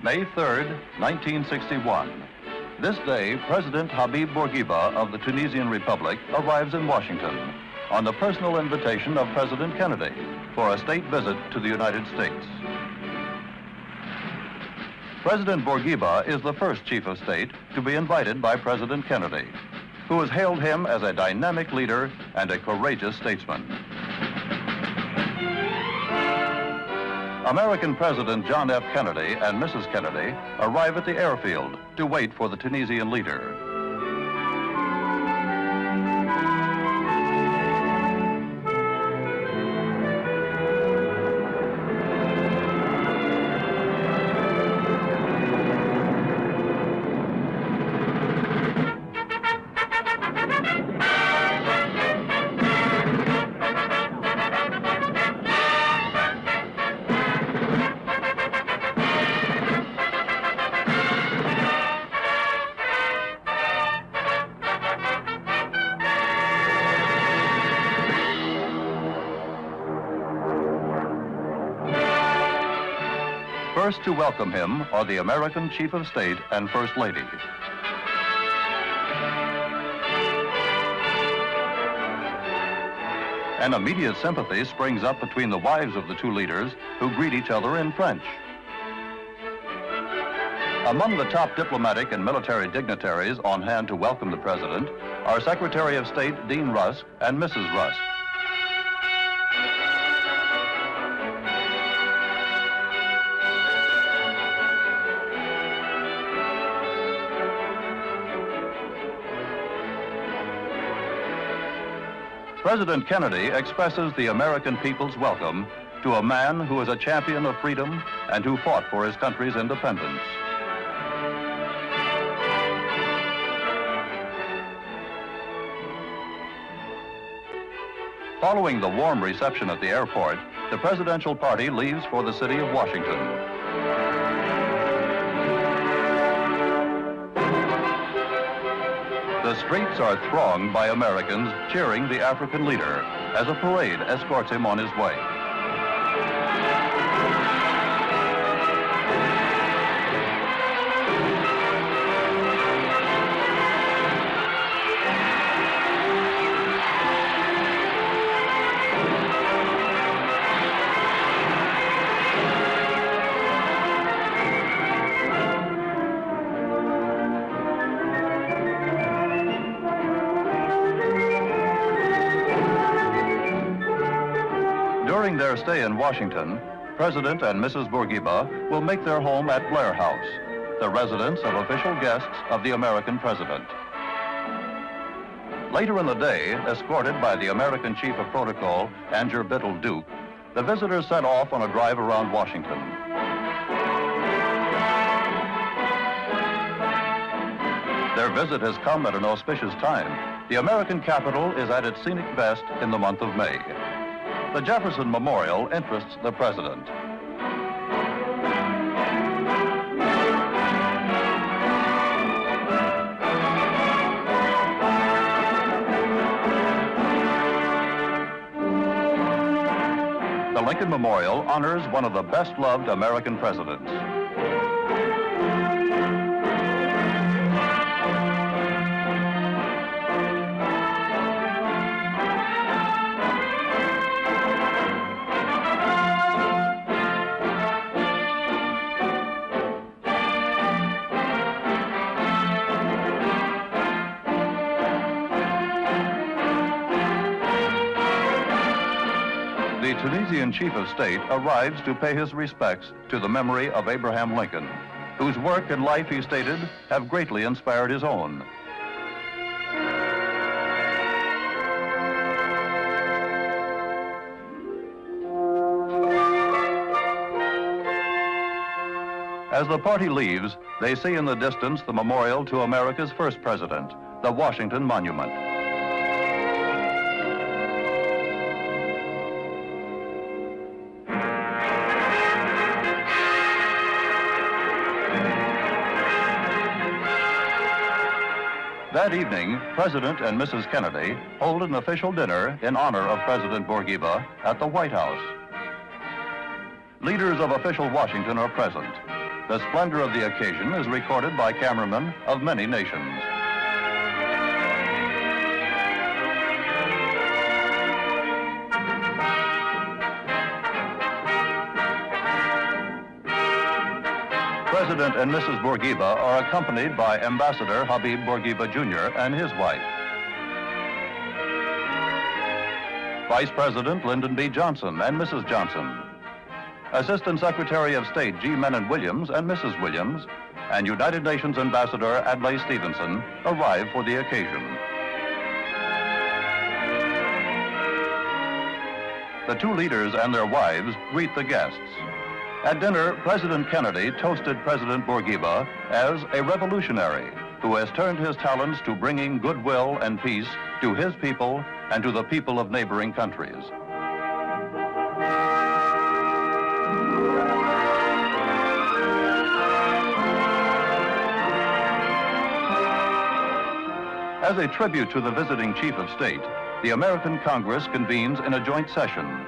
May 3rd, 1961. This day, President Habib Bourguiba of the Tunisian Republic arrives in Washington on the personal invitation of President Kennedy for a state visit to the United States. President Bourguiba is the first chief of state to be invited by President Kennedy, who has hailed him as a dynamic leader and a courageous statesman. American President John F. Kennedy and Mrs. Kennedy arrive at the airfield to wait for the Tunisian leader. First to welcome him are the American Chief of State and First Lady. An immediate sympathy springs up between the wives of the two leaders, who greet each other in French. Among the top diplomatic and military dignitaries on hand to welcome the President are Secretary of State Dean Rusk and Mrs. Rusk. President Kennedy expresses the American people's welcome to a man who is a champion of freedom and who fought for his country's independence. Following the warm reception at the airport, the presidential party leaves for the city of Washington. The streets are thronged by Americans cheering the African leader as a parade escorts him on his way. During their stay in Washington, President and Mrs. Bourguiba will make their home at Blair House, the residence of official guests of the American president. Later in the day, escorted by the American Chief of Protocol, Andrew Biddle Duke, the visitors set off on a drive around Washington. Their visit has come at an auspicious time. The American capital is at its scenic best in the month of May. The Jefferson Memorial interests the president. The Lincoln Memorial honors one of the best-loved American presidents. The Tunisian Chief of State arrives to pay his respects to the memory of Abraham Lincoln, whose work and life, he stated, have greatly inspired his own. As the party leaves, they see in the distance the memorial to America's first president, the Washington Monument. That evening, President and Mrs. Kennedy hold an official dinner in honor of President Bourguiba at the White House. Leaders of official Washington are present. The splendor of the occasion is recorded by cameramen of many nations. President and Mrs. Bourguiba are accompanied by Ambassador Habib Bourguiba Jr. and his wife. Vice President Lyndon B. Johnson and Mrs. Johnson. Assistant Secretary of State G. Menon Williams and Mrs. Williams, and United Nations Ambassador Adlai Stevenson arrive for the occasion. The two leaders and their wives greet the guests. At dinner, President Kennedy toasted President Bourguiba as a revolutionary who has turned his talents to bringing goodwill and peace to his people and to the people of neighboring countries. As a tribute to the visiting Chief of State, the American Congress convenes in a joint session.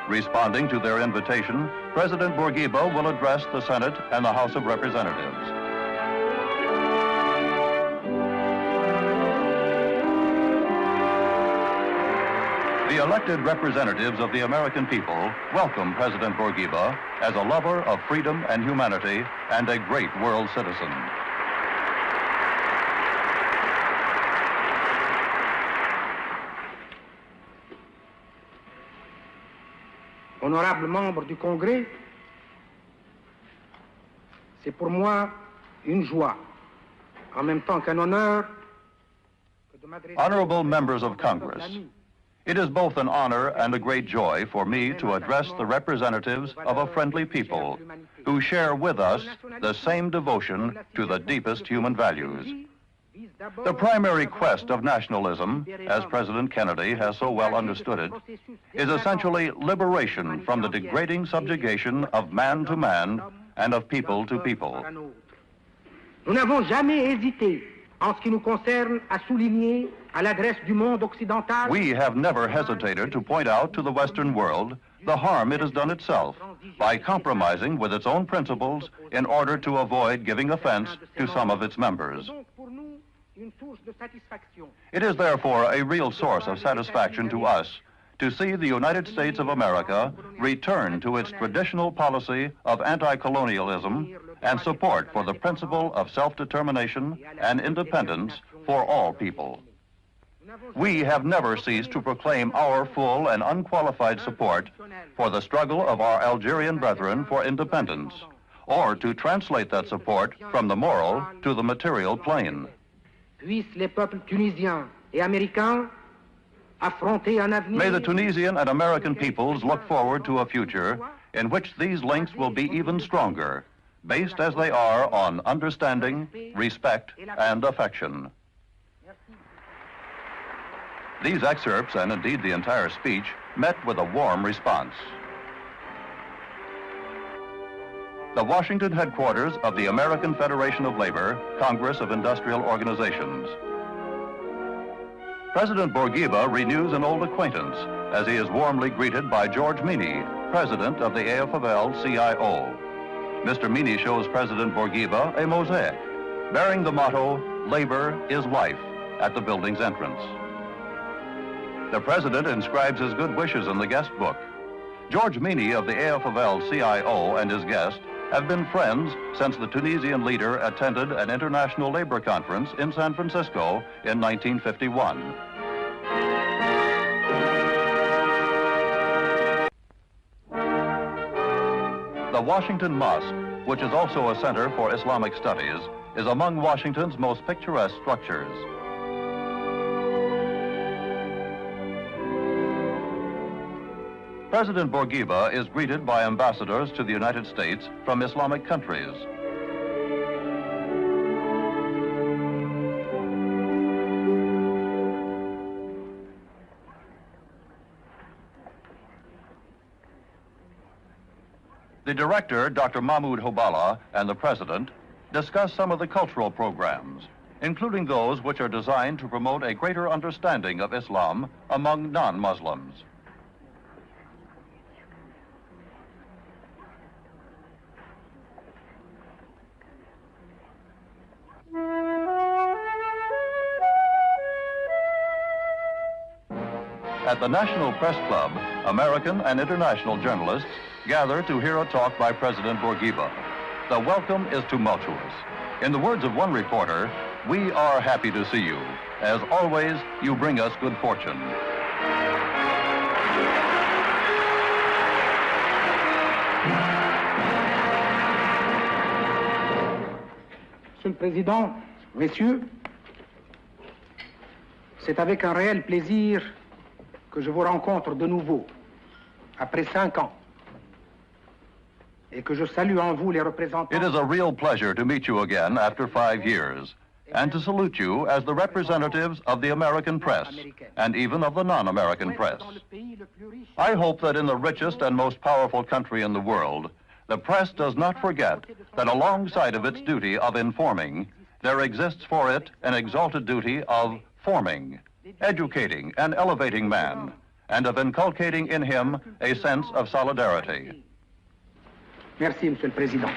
Responding to their invitation, President Bourguiba will address the Senate and the House of Representatives. The elected representatives of the American people welcome President Bourguiba as a lover of freedom and humanity and a great world citizen. Honorables membres du Congrès, c'est pour moi une joie, en même temps qu'un honneur, que de m'adresser. Honorable members of Congress, it is both an honor and a great joy for me to address the representatives of a friendly people who share with us the same devotion to the deepest human values. The primary quest of nationalism, as President Kennedy has so well understood it, is essentially liberation from the degrading subjugation of man to man and of people to people. Nous n'avons jamais hésité, en ce qui nous concerne, à souligner à l'adresse du monde occidental. We have never hesitated to point out to the Western world the harm it has done itself by compromising with its own principles in order to avoid giving offense to some of its members. It is therefore a real source of satisfaction to us to see the United States of America return to its traditional policy of anti-colonialism and support for the principle of self-determination and independence for all people. We have never ceased to proclaim our full and unqualified support for the struggle of our Algerian brethren for independence, or to translate that support from the moral to the material plane. Puissent les peuples tunisiens et américains affronter un avenir. May the Tunisian and American peoples look forward to a future in which these links will be even stronger, based as they are on understanding, respect, and affection. These excerpts, and indeed the entire speech, met with a warm response. The Washington headquarters of the American Federation of Labor, Congress of Industrial Organizations. President Bourguiba renews an old acquaintance as he is warmly greeted by George Meany, president of the AFL-CIO. Mr. Meany shows President Bourguiba a mosaic bearing the motto, "Labor is life," at the building's entrance. The president inscribes his good wishes in the guest book. George Meany of the AFL-CIO and his guest have been friends since the Tunisian leader attended an international labor conference in San Francisco in 1951. The Washington Mosque, which is also a center for Islamic studies, is among Washington's most picturesque structures. President Bourguiba is greeted by ambassadors to the United States from Islamic countries. The director, Dr. Mahmoud Hobala, and the president discuss some of the cultural programs, including those which are designed to promote a greater understanding of Islam among non-Muslims. At the National Press Club, American and international journalists gather to hear a talk by President Bourguiba. The welcome is tumultuous. In the words of one reporter, "We are happy to see you. As always, you bring us good fortune." Monsieur le Président, Messieurs, c'est avec un réel plaisir que je vous rencontre de nouveau, après 5 ans, et que je salue en vous les représentants. It is a real pleasure to meet you again after 5 years, and to salute you as the representatives of the American press, and even of the non-American press. I hope that in the richest and most powerful country in the world, the press does not forget that alongside of its duty of informing, there exists for it an exalted duty of forming, educating and elevating man, and of inculcating in him a sense of solidarity. Merci, Monsieur le Président.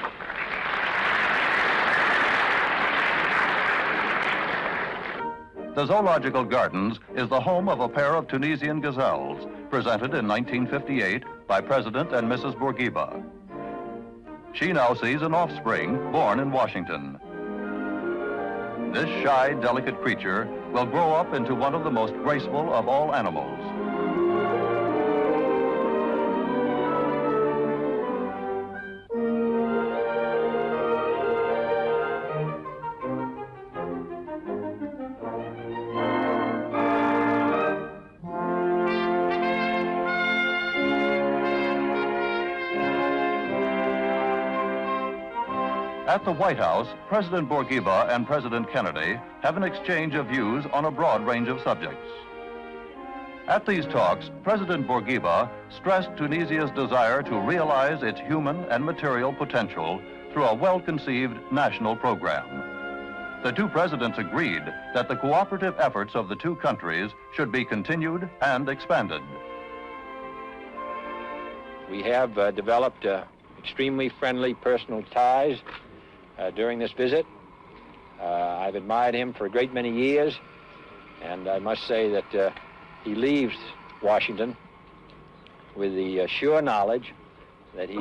The Zoological Gardens is the home of a pair of Tunisian gazelles, presented in 1958 by President and Mrs. Bourguiba. She now sees an offspring born in Washington. This shy, delicate creature will grow up into one of the most graceful of all animals. At the White House, President Bourguiba and President Kennedy have an exchange of views on a broad range of subjects. At these talks, President Bourguiba stressed Tunisia's desire to realize its human and material potential through a well-conceived national program. The two presidents agreed that the cooperative efforts of the two countries should be continued and expanded. We have developed extremely friendly personal ties during this visit. I've admired him for a great many years, and I must say that he leaves Washington with the sure knowledge that he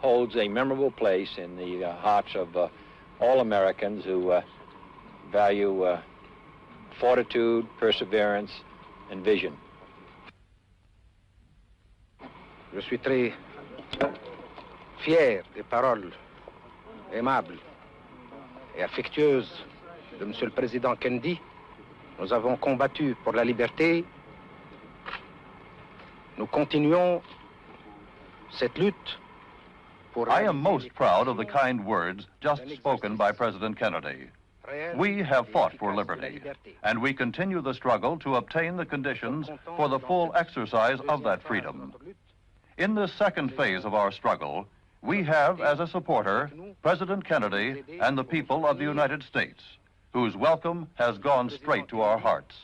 holds a memorable place in the hearts of all Americans who value fortitude, perseverance, and vision. Je suis très fier des paroles aimables et affectueuses de Monsieur le Président Kennedy. Nous avons combattu pour la liberté. Nous continuons cette lutte pour... I am most proud of the kind words just spoken by President Kennedy. We have fought for liberty, and we continue the struggle to obtain the conditions for the full exercise of that freedom. In this second phase of our struggle, we have as a supporter President Kennedy and the people of the United States, whose welcome has gone straight to our hearts.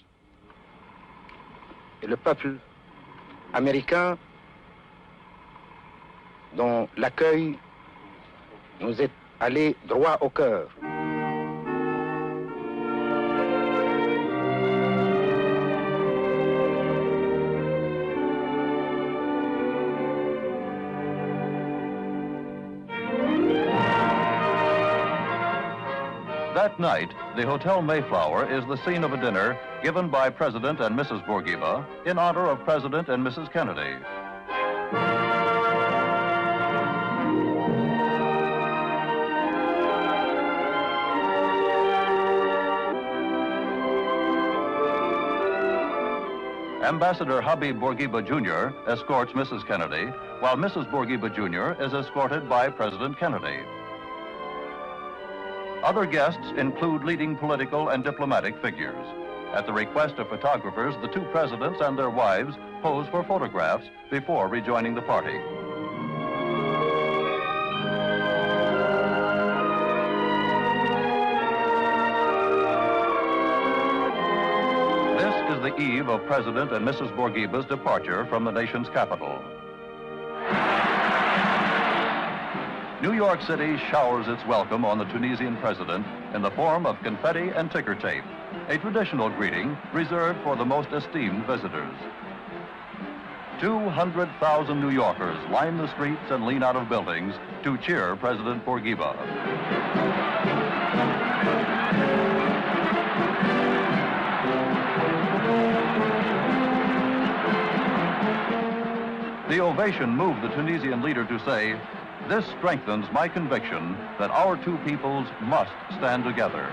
Et le peuple américain, dont l'accueil nous est allé droit au cœur. That night, the Hotel Mayflower is the scene of a dinner given by President and Mrs. Bourguiba in honor of President and Mrs. Kennedy. Ambassador Habib Bourguiba Jr. escorts Mrs. Kennedy, while Mrs. Bourguiba Jr. is escorted by President Kennedy. Other guests include leading political and diplomatic figures. At the request of photographers, the two presidents and their wives pose for photographs before rejoining the party. This is the eve of President and Mrs. Bourguiba's departure from the nation's capital. New York City showers its welcome on the Tunisian president in the form of confetti and ticker tape, a traditional greeting reserved for the most esteemed visitors. 200,000 New Yorkers line the streets and lean out of buildings to cheer President Bourguiba. The ovation moved the Tunisian leader to say, "This strengthens my conviction that our two peoples must stand together."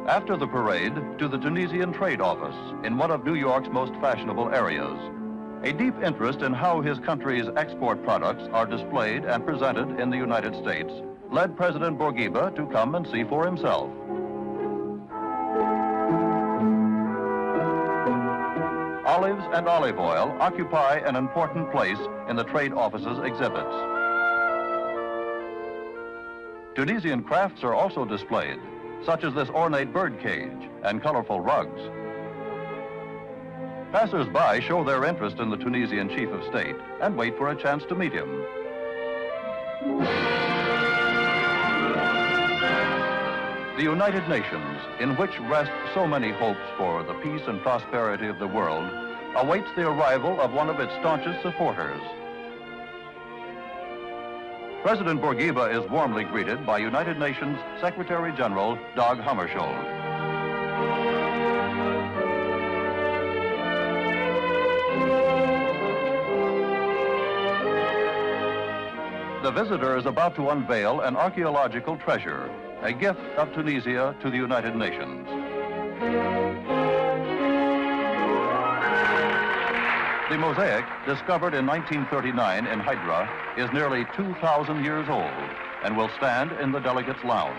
After the parade, to the Tunisian Trade Office in one of New York's most fashionable areas. A deep interest in how his country's export products are displayed and presented in the United States led President Bourguiba to come and see for himself. Olives and olive oil occupy an important place in the trade office's exhibits. Tunisian crafts are also displayed, such as this ornate bird cage and colorful rugs. Passers-by show their interest in the Tunisian chief of state and wait for a chance to meet him. The United Nations, in which rest so many hopes for the peace and prosperity of the world, awaits the arrival of one of its staunchest supporters. President Bourguiba is warmly greeted by United Nations Secretary General Dag Hammarskjöld. The visitor is about to unveil an archaeological treasure, a gift of Tunisia to the United Nations. The mosaic, discovered in 1939 in Hydra, is nearly 2,000 years old and will stand in the delegates' lounge.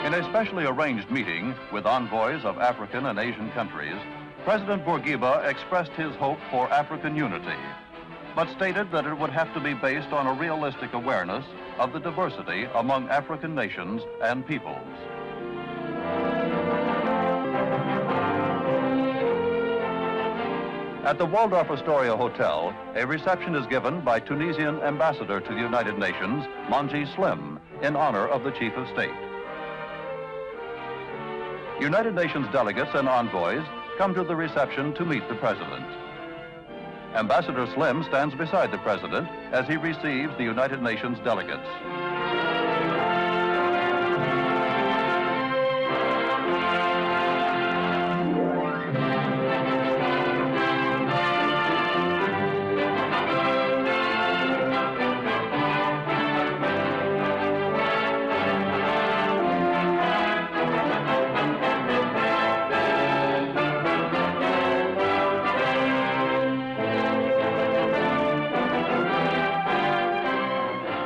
In a specially arranged meeting with envoys of African and Asian countries, President Bourguiba expressed his hope for African unity, but stated that it would have to be based on a realistic awareness of the diversity among African nations and peoples. At the Waldorf Astoria Hotel, a reception is given by Tunisian ambassador to the United Nations, Manji Slim, in honor of the Chief of State. United Nations delegates and envoys come to the reception to meet the President. Ambassador Slim stands beside the President as he receives the United Nations delegates.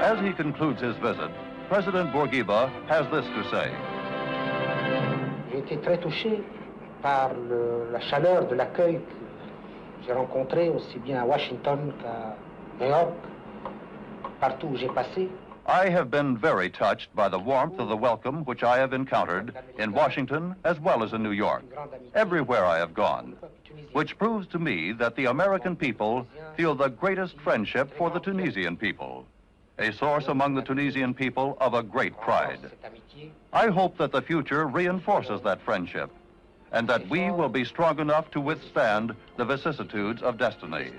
As he concludes his visit, President Bourguiba has this to say. J'ai été très touché par la chaleur de l'accueil que j'ai rencontré aussi bien à Washington qu'à New York, partout où j'ai passé. I have been very touched by the warmth of the welcome which I have encountered in Washington as well as in New York, everywhere I have gone, which proves to me that the American people feel the greatest friendship for the Tunisian people, a source among the Tunisian people of a great pride. I hope that the future reinforces that friendship and that we will be strong enough to withstand the vicissitudes of destiny.